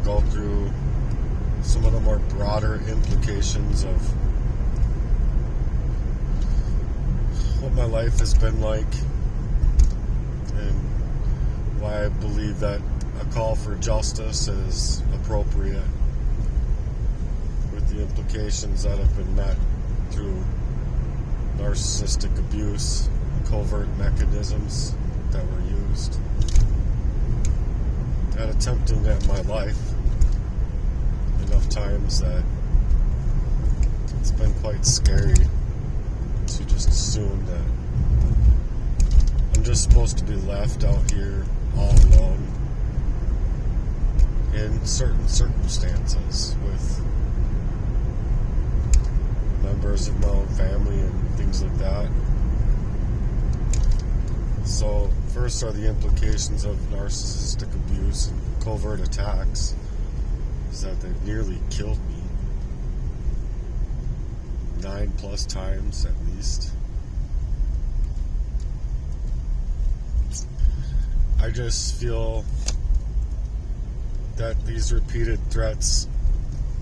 go through some of the more broader implications of what my life has been like, and why I believe that a call for justice is appropriate, with the implications that have been met through narcissistic abuse, covert mechanisms that were used at attempting to end my life enough times that it's been quite scary to just assume that I'm just supposed to be left out here all alone in certain circumstances with members of my own family and things like that. So first are the implications of narcissistic abuse and covert attacks, is that they've nearly killed me 9+ times at least. I just feel that these repeated threats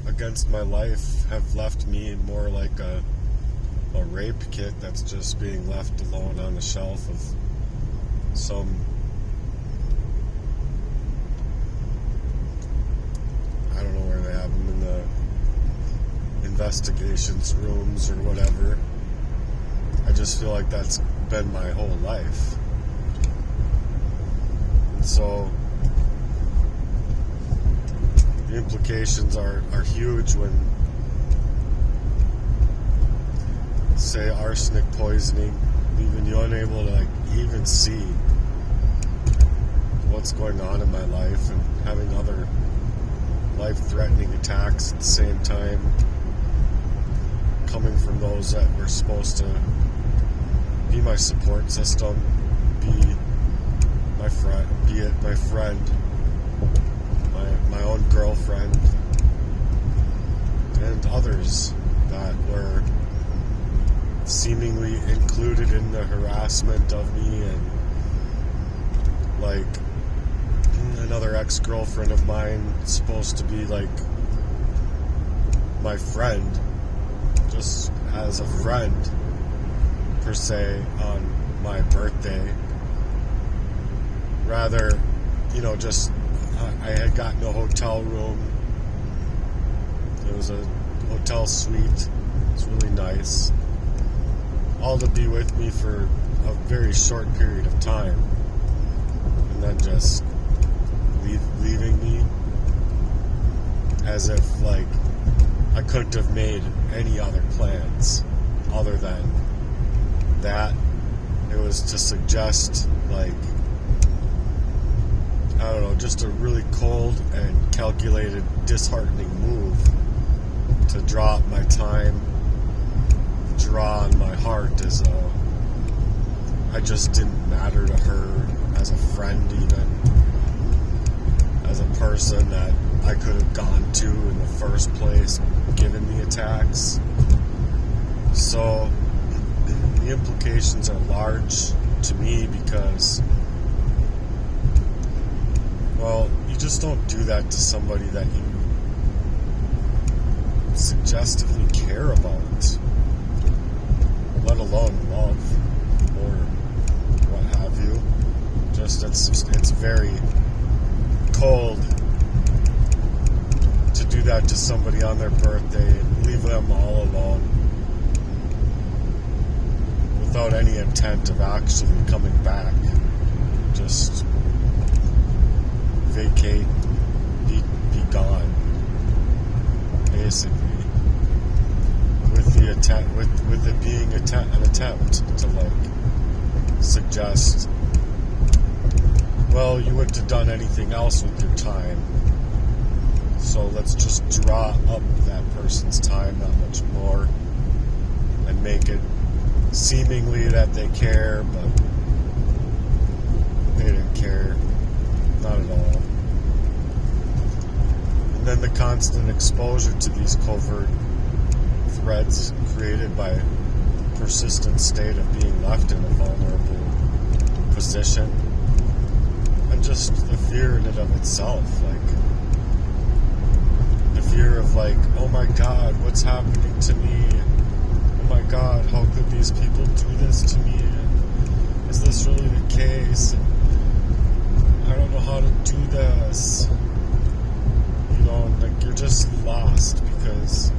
against my life have left me more like a rape kit that's just being left alone on the shelf of some I don't know where they have them, in the investigations rooms or whatever. I just feel like that's been my whole life. And so the implications are huge when, say, arsenic poisoning, leaving you unable to even see what's going on in my life, and having other life-threatening attacks at the same time coming from those that were supposed to be my support system, be my friend, be it my friend, my own girlfriend, and others that were seemingly included in the harassment of me. And like another ex-girlfriend of mine, supposed to be like my friend, just as a friend per se, on my birthday, rather, just I had gotten a hotel room. It was a hotel suite. It's really nice, all to be with me for a very short period of time, and then just leaving me as if I couldn't have made any other plans other than that. It was to suggest I don't know, just a really cold and calculated, disheartening move to draw up my time, draw on my heart, as though I just didn't matter to her as a friend, even as a person that I could have gone to in the first place, given the attacks. So the implications are large to me because, well, you just don't do that to somebody that you suggestively care about, let alone love or what have you. Just it's very cold to do that to somebody on their birthday and leave them all alone without any intent of actually coming back. Just vacate, be gone, basically, with the attempt, with it being an attempt to suggest, well, you wouldn't have done anything else with your time, so let's just draw up that person's time that much more and make it seemingly that they care, but they didn't care. Not at all. And then the constant exposure to these covert threats created by the persistent state of being left in a vulnerable position, and just the fear in it of itself, fear of like, oh my God, what's happening to me? And, oh my God, how could these people do this to me? And is this really the case? And I don't know how to do this. You know, and like you're just lost because,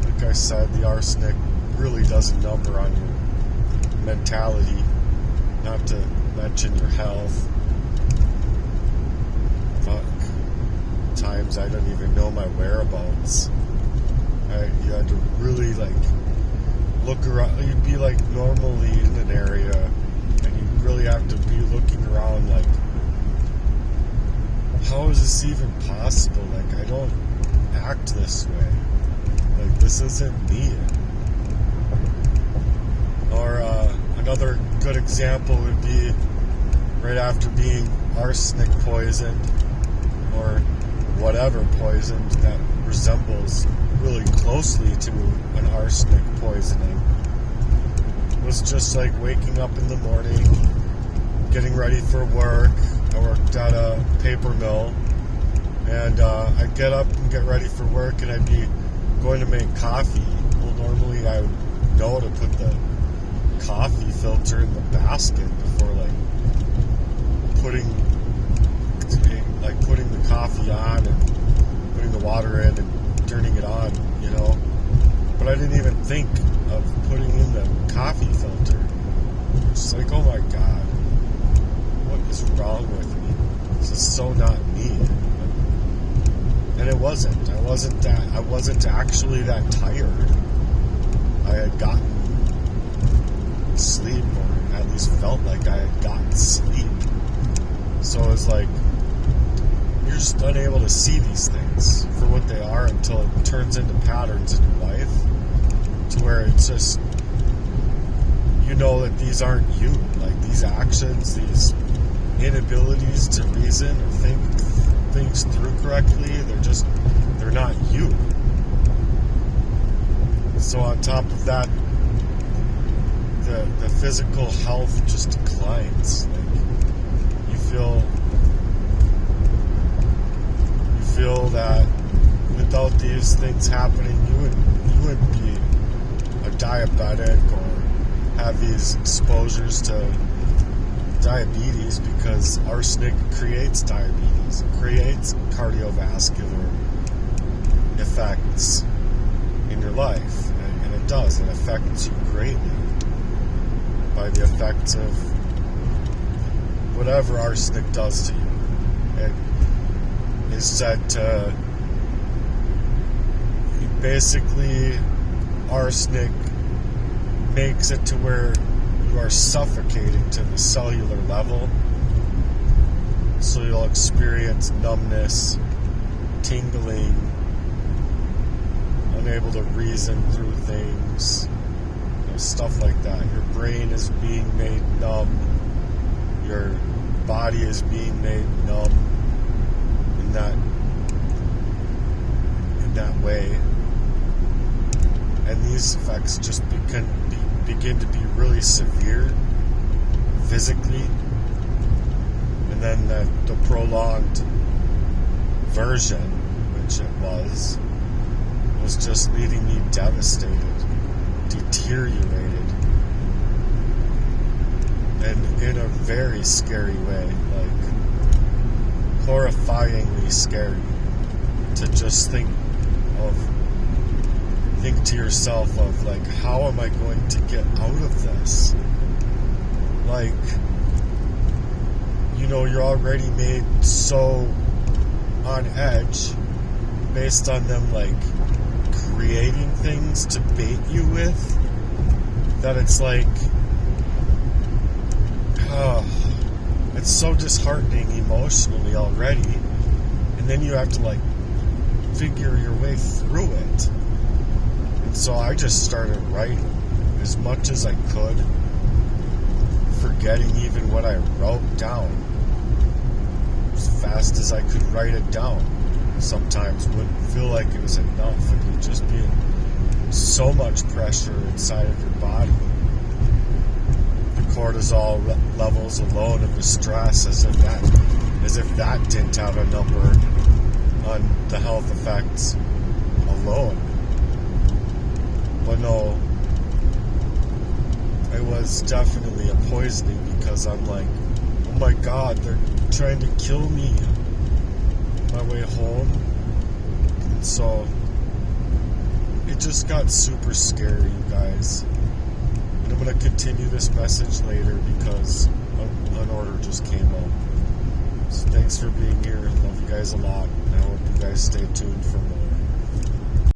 like I said, the arsenic really does a number on your mentality, not to mention your health. Fuck. Times I don't even know my whereabouts. You had to really like look around. You'd be like normally in an area, and you really have to be looking around like, how is this even possible? Like, I don't act this way. Like, this isn't me. Or another good example would be right after being arsenic poisoned or whatever poisoned that resembles really closely to an arsenic poisoning. It was just like waking up in the morning, getting ready for work. I worked at a paper mill, and I'd get up and get ready for work, and I'd be going to make coffee. Well, normally I would know to put the coffee filter in the basket before putting the coffee on and putting the water in and turning it on, you know. But I didn't even think of putting in the coffee filter. It's like, oh my God, what is wrong with me? This is so not me. And it wasn't. I wasn't actually that tired. I had gotten sleep, or at least felt like I had gotten sleep. So it was like, you're just unable to see these things for what they are until it turns into patterns in your life, to where it's just, you know that these aren't you. Like, these actions, these inabilities to reason or think things through correctly, they're not you. So on top of that, the physical health just declines. Like, you feel that without these things happening, you wouldn't be a diabetic or have these exposures to diabetes, because arsenic creates diabetes. It creates cardiovascular effects in your life, and it does. It affects you greatly by the effects of whatever arsenic does to you. It is said to basically, arsenic makes it to where you are suffocating to the cellular level, so you'll experience numbness, tingling, unable to reason through things, stuff like that. Your brain is being made numb, your body is being made numb in that way, and these effects just begin to be really severe physically, and then the prolonged version, which it was just leaving me devastated, deteriorated, and in a very scary way, like horrifyingly scary, to just think to yourself of like, how am I going to get out of this? Like, you know, you're already made so on edge based on them like creating things to bait you with, that it's like, it's so disheartening emotionally already, and then you have to like figure your way through it. And so I just started writing as much as I could, forgetting even what I wrote down, as fast as I could write it down. Sometimes wouldn't feel like it was enough, and you'd just be in so much pressure inside of your body. The cortisol levels alone of the stress, as if that didn't have a number, on the health effects alone. But no, it was definitely a poisoning, because I'm like, oh my god, they're trying to kill me on my way home. And so it just got super scary, you guys. And I'm going to continue this message later because an order just came up. So thanks for being here. Love you guys a lot. And I hope you guys stay tuned for more.